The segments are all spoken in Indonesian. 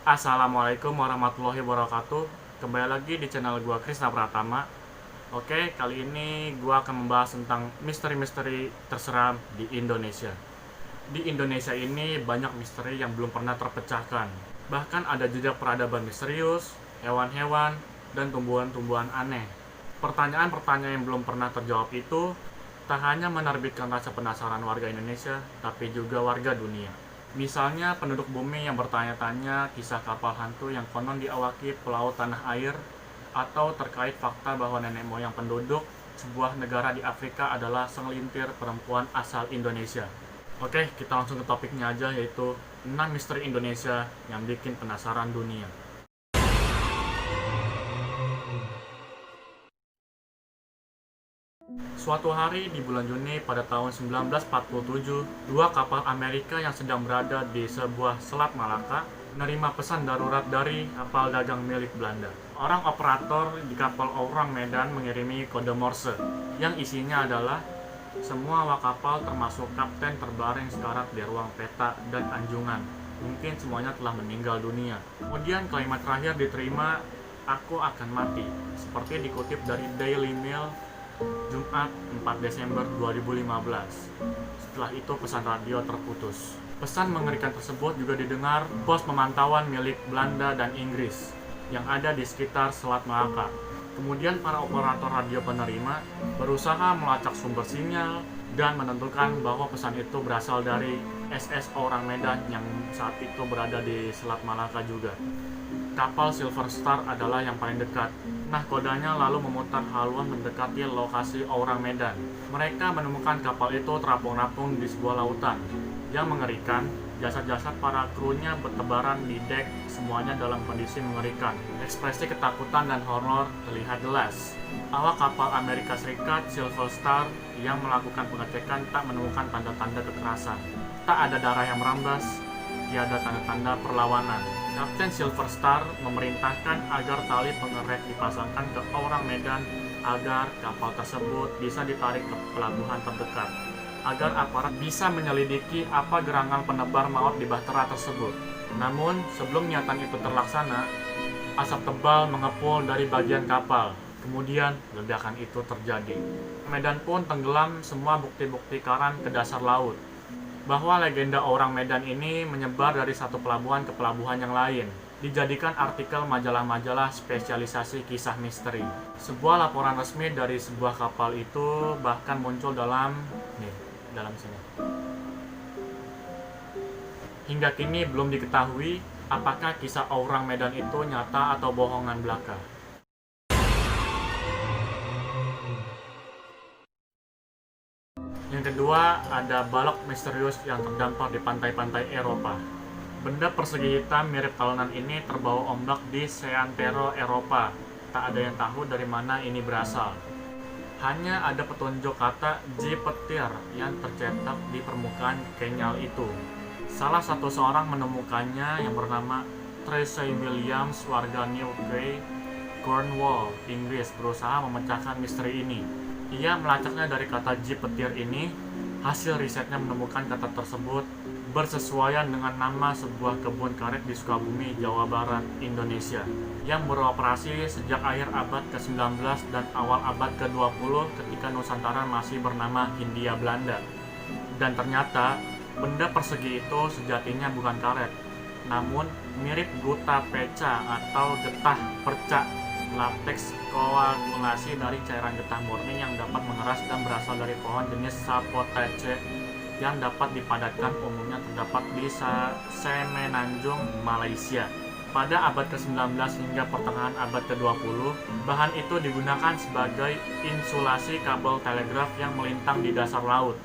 Assalamualaikum warahmatullahi wabarakatuh. Kembali lagi di channel gua Krisna Pratama. Oke, kali ini gua akan membahas tentang misteri-misteri terseram di Indonesia. Di Indonesia ini banyak misteri yang belum pernah terpecahkan. Bahkan ada jejak peradaban misterius, hewan-hewan, dan tumbuhan-tumbuhan aneh. Pertanyaan-pertanyaan yang belum pernah terjawab itu tak hanya menerbitkan rasa penasaran warga Indonesia, tapi juga warga dunia. Misalnya penduduk bumi yang bertanya-tanya kisah kapal hantu yang konon diawaki pelaut tanah air, atau terkait fakta bahwa nenek moyang penduduk sebuah negara di Afrika adalah segelintir perempuan asal Indonesia. Oke, kita langsung ke topiknya aja, yaitu 6 misteri Indonesia yang bikin penasaran dunia. Suatu hari di bulan Juni pada tahun 1947, dua kapal Amerika yang sedang berada di sebuah selat Malaka menerima pesan darurat dari kapal dagang milik Belanda. Orang operator di kapal Orang Medan mengirimi kode Morse yang isinya adalah semua awak kapal termasuk kapten terbaring sekarat di ruang peta dan anjungan. Mungkin semuanya telah meninggal dunia. Kemudian kalimat terakhir diterima, "Aku akan mati," seperti dikutip dari Daily Mail Jumat 4 Desember 2015. Setelah itu pesan radio terputus. Pesan mengerikan tersebut juga didengar pos pemantauan milik Belanda dan Inggris yang ada di sekitar Selat Malaka. Kemudian para operator radio penerima berusaha melacak sumber sinyal dan menentukan bahwa pesan itu berasal dari SS Orang Medan yang saat itu berada di Selat Malaka juga. Kapal Silver Star adalah yang paling dekat. Nah, kodanya lalu memutar haluan mendekati lokasi Orang Medan. Mereka menemukan kapal itu terapung-rapung di sebuah lautan. Yang mengerikan, jasad-jasad para krunya bertebaran di dek, semuanya dalam kondisi mengerikan. Ekspresi ketakutan dan horor terlihat jelas. Awak kapal Amerika Serikat Silver Star yang melakukan pengecekan tak menemukan tanda-tanda kekerasan. Tak ada darah yang merambas, tiada tanda-tanda perlawanan. Kapten Silver Star memerintahkan agar tali pengerek dipasangkan ke Orang Medan agar kapal tersebut bisa ditarik ke pelabuhan terdekat, agar aparat bisa menyelidiki apa gerangan penebar maut di bahtera tersebut. Namun, sebelum niatan itu terlaksana, asap tebal mengepul dari bagian kapal. Kemudian, ledakan itu terjadi. Medan pun tenggelam semua bukti-bukti karan ke dasar laut. Bahwa legenda Orang Medan ini menyebar dari satu pelabuhan ke pelabuhan yang lain, dijadikan artikel majalah-majalah spesialisasi kisah misteri. Sebuah laporan resmi dari sebuah kapal itu bahkan muncul dalam sini. Hingga kini belum diketahui apakah kisah Orang Medan itu nyata atau bohongan belaka. Yang kedua, ada balok misterius yang terdampar di pantai-pantai Eropa. Benda persegi hitam mirip talenan ini terbawa ombak di seantero Eropa. Tak ada yang tahu dari mana ini berasal. Hanya ada petunjuk kata J petir yang tercetak di permukaan kenyal itu. Salah satu seorang menemukannya yang bernama Tracy Williams, warga Newquay, Cornwall, Inggris, berusaha memecahkan misteri ini. Ia melacaknya dari kata J petir ini. Hasil risetnya menemukan kata tersebut bersesuaian dengan nama sebuah kebun karet di Sukabumi, Jawa Barat, Indonesia, yang beroperasi sejak akhir abad ke-19 dan awal abad ke-20 ketika Nusantara masih bernama Hindia Belanda. Dan ternyata benda persegi itu sejatinya bukan karet, namun mirip guta peca atau getah perca, latex koagulasi dari cairan getah murni yang dapat mengeras dan berasal dari pohon jenis Sapotaceae yang dapat dipadatkan. Umumnya terdapat di Semenanjung, Malaysia. Pada abad ke-19 hingga pertengahan abad ke-20, bahan itu digunakan sebagai insulasi kabel telegraf yang melintang di dasar laut.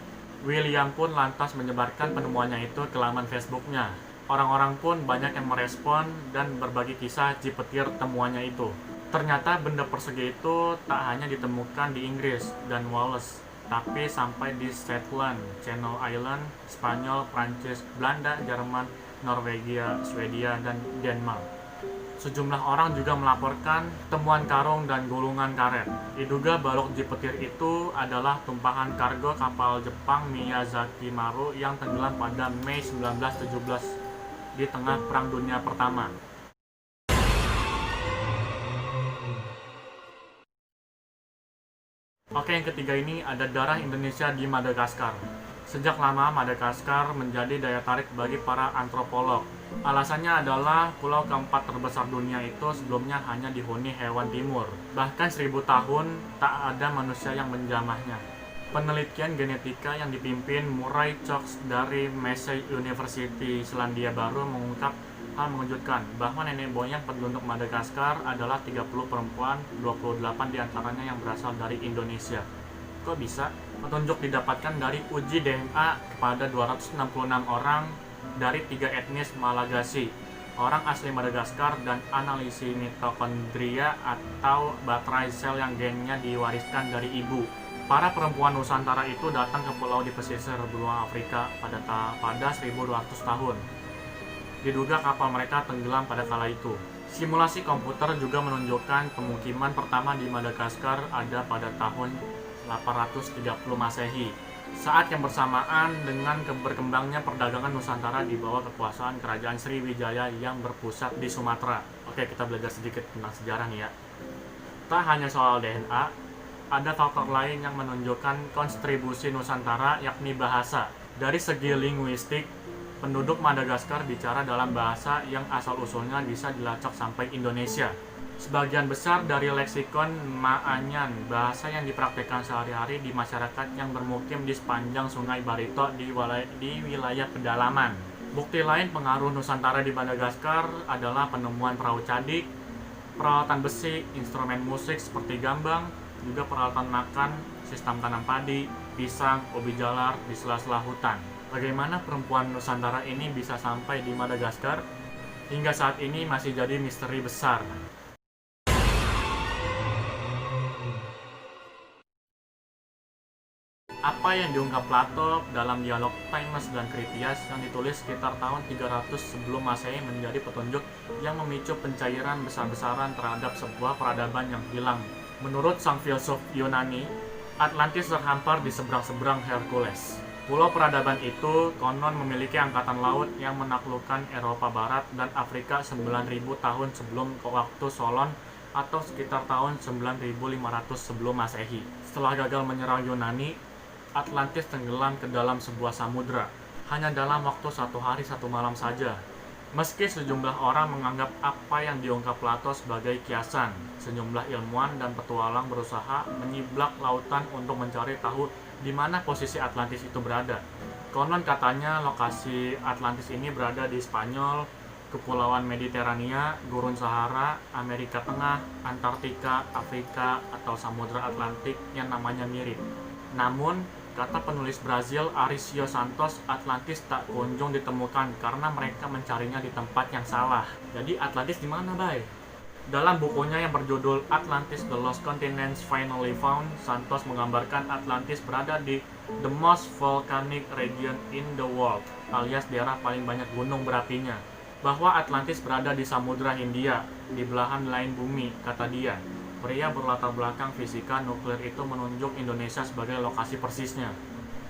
William pun lantas menyebarkan penemuannya itu ke laman Facebooknya. Orang-orang pun banyak yang merespon dan berbagi kisah J petir temuannya itu. Ternyata benda persegi itu tak hanya ditemukan di Inggris dan Wales, tapi sampai di Shetland, Channel Island, Spanyol, Prancis, Belanda, Jerman, Norwegia, Swedia, dan Denmark. Sejumlah orang juga melaporkan temuan karung dan gulungan karet. Diduga balok J petir itu adalah tumpahan kargo kapal Jepang Miyazaki Maru yang tenggelam pada Mei 1917 di tengah Perang Dunia Pertama. Oke, yang ketiga ini ada darah Indonesia di Madagaskar. Sejak lama Madagaskar menjadi daya tarik bagi para antropolog. Alasannya adalah pulau keempat terbesar dunia itu sebelumnya hanya dihuni hewan timur. Bahkan 1000 tahun tak ada manusia yang menjamahnya. Penelitian genetika yang dipimpin Murray Cox dari Massey University Selandia Baru mengungkap hal mengejutkan bahwa nenek moyang penduduk Madagaskar adalah 30 perempuan, 28 diantaranya yang berasal dari Indonesia. Kok bisa? Petunjuk didapatkan dari uji DNA kepada 266 orang dari 3 etnis Malagasy, orang asli Madagaskar, dan analisis mitokondria atau baterai sel yang gennya diwariskan dari ibu. Para perempuan Nusantara itu datang ke pulau di pesisir benua Afrika pada 1200 tahun. Diduga kapal mereka tenggelam pada kala itu. Simulasi komputer juga menunjukkan pemukiman pertama di Madagaskar ada pada tahun 830 Masehi. Saat yang bersamaan dengan berkembangnya perdagangan Nusantara di bawah kekuasaan Kerajaan Sriwijaya yang berpusat di Sumatera. Oke, kita belajar sedikit tentang sejarah nih ya. Tak hanya soal DNA, ada faktor lain yang menunjukkan kontribusi Nusantara, yakni bahasa. Dari segi linguistik, penduduk Madagaskar bicara dalam bahasa yang asal-usulnya bisa dilacak sampai Indonesia. Sebagian besar dari leksikon Maanyan, bahasa yang dipraktikkan sehari-hari di masyarakat yang bermukim di sepanjang Sungai Barito di wilayah pedalaman. Bukti lain pengaruh Nusantara di Madagaskar adalah penemuan perahu cadik, peralatan besi, instrumen musik seperti gambang, juga peralatan makan, sistem tanam padi, pisang, ubi jalar di sela-sela hutan. Bagaimana perempuan Nusantara ini bisa sampai di Madagaskar? Hingga saat ini masih jadi misteri besar. Apa yang diungkap Plato dalam dialog Timaeus dan Critias yang ditulis sekitar tahun 300 sebelum Masehi menjadi petunjuk yang memicu pencairan besar-besaran terhadap sebuah peradaban yang hilang. Menurut sang filsuf Yunani, Atlantis terhampar di seberang-seberang Hercules. Pulau peradaban itu konon memiliki angkatan laut yang menaklukkan Eropa Barat dan Afrika 9.000 tahun sebelum waktu Solon atau sekitar tahun 9.500 sebelum Masehi. Setelah gagal menyerang Yunani, Atlantis tenggelam ke dalam sebuah samudra, hanya dalam waktu 1 hari 1 malam saja. Meski sejumlah orang menganggap apa yang diungkap Plato sebagai kiasan, sejumlah ilmuwan dan petualang berusaha menyiblak lautan untuk mencari tahu di mana posisi Atlantis itu berada. Konon katanya lokasi Atlantis ini berada di Spanyol, Kepulauan Mediterania, Gurun Sahara, Amerika Tengah, Antartika, Afrika, atau Samudra Atlantik yang namanya mirip. Namun, kata penulis Brazil Aricio Santos, Atlantis tak kunjung ditemukan karena mereka mencarinya di tempat yang salah. Jadi Atlantis di mana, Bay? Dalam bukunya yang berjudul Atlantis: The Lost Continents Finally Found, Santos menggambarkan Atlantis berada di the most volcanic region in the world, alias daerah paling banyak gunung berapinya. Bahwa Atlantis berada di Samudra Hindia, di belahan lain bumi, kata dia. Pria berlatar belakang fisika nuklir itu menunjuk Indonesia sebagai lokasi persisnya.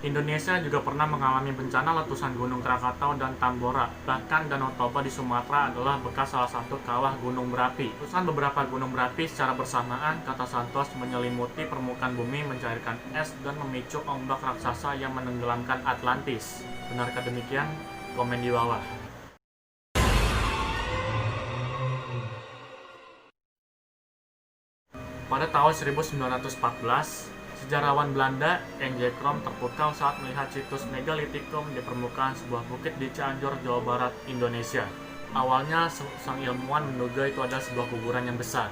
Indonesia juga pernah mengalami bencana letusan Gunung Krakatau dan Tambora. Bahkan Danau Toba di Sumatera adalah bekas salah satu kawah gunung berapi. Letusan beberapa gunung berapi secara bersamaan, kata Santos, menyelimuti permukaan bumi, mencairkan es, dan memicu ombak raksasa yang menenggelamkan Atlantis. Benarkah demikian? Komen di bawah. Pada tahun 1914, sejarawan Belanda N.J. Krom terpukau saat melihat situs megalitikum di permukaan sebuah bukit di Cianjur, Jawa Barat, Indonesia. Awalnya sang ilmuwan menduga itu adalah sebuah kuburan yang besar.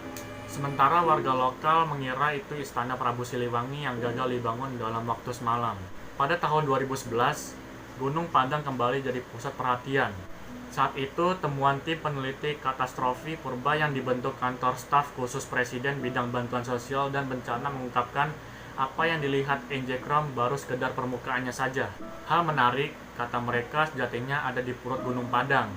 Sementara warga lokal mengira itu istana Prabu Siliwangi yang gagal dibangun dalam waktu semalam. Pada tahun 2011, Gunung Padang kembali jadi pusat perhatian. Saat itu, temuan tim peneliti katastrofi purba yang dibentuk kantor staf khusus Presiden bidang bantuan sosial dan bencana mengungkapkan apa yang dilihat N.J. Krom baru sekedar permukaannya saja. Hal menarik, kata mereka, sejatinya ada di perut Gunung Padang.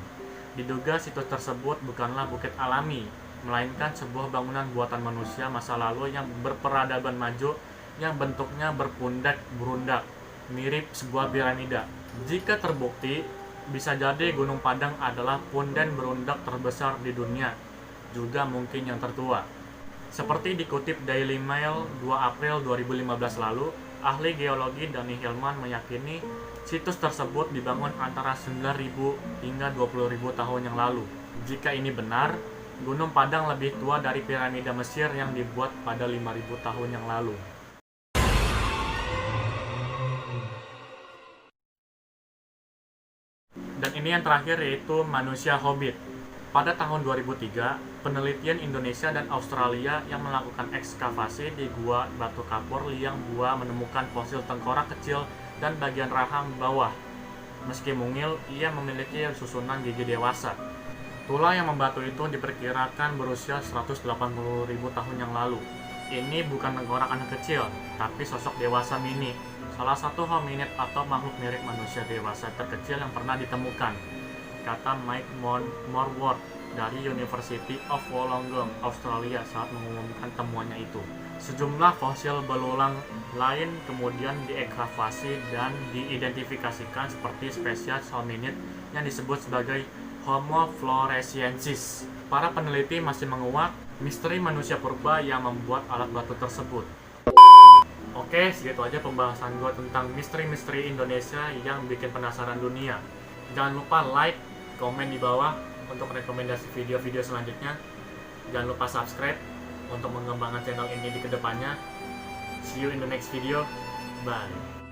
Diduga situs tersebut bukanlah bukit alami, melainkan sebuah bangunan buatan manusia masa lalu yang berperadaban maju yang bentuknya berpundak-berundak, mirip sebuah piramida. Jika terbukti, bisa jadi Gunung Padang adalah punden berundak terbesar di dunia, juga mungkin yang tertua. Seperti dikutip Daily Mail 2 April 2015 lalu, ahli geologi Danny Hillman meyakini situs tersebut dibangun antara 9.000 hingga 20.000 tahun yang lalu. Jika ini benar, Gunung Padang lebih tua dari piramida Mesir yang dibuat pada 5.000 tahun yang lalu. Dan ini yang terakhir, yaitu manusia hobbit. Pada tahun 2003, penelitian Indonesia dan Australia yang melakukan ekskavasi di Gua Batu Kapur, Liang Gua menemukan fosil tengkorak kecil dan bagian rahang bawah. Meski mungil, ia memiliki susunan gigi dewasa. Tulang yang membatu itu diperkirakan berusia 180.000 tahun yang lalu. Ini bukan tengkorak anak kecil, tapi sosok dewasa mini, salah satu hominid atau makhluk mirip manusia dewasa terkecil yang pernah ditemukan, kata Mike Morworth dari University of Wollongong, Australia saat mengumumkan temuannya itu. Sejumlah fosil belulang lain kemudian diekskavasi dan diidentifikasikan seperti spesies hominid yang disebut sebagai Homo floresiensis. Para peneliti masih menguak misteri manusia purba yang membuat alat batu tersebut. Oke, segitu aja pembahasan gue tentang misteri-misteri Indonesia yang bikin penasaran dunia. Jangan lupa like, komen di bawah untuk rekomendasi video-video selanjutnya. Jangan lupa subscribe untuk mengembangkan channel ini di kedepannya. See you in the next video. Bye.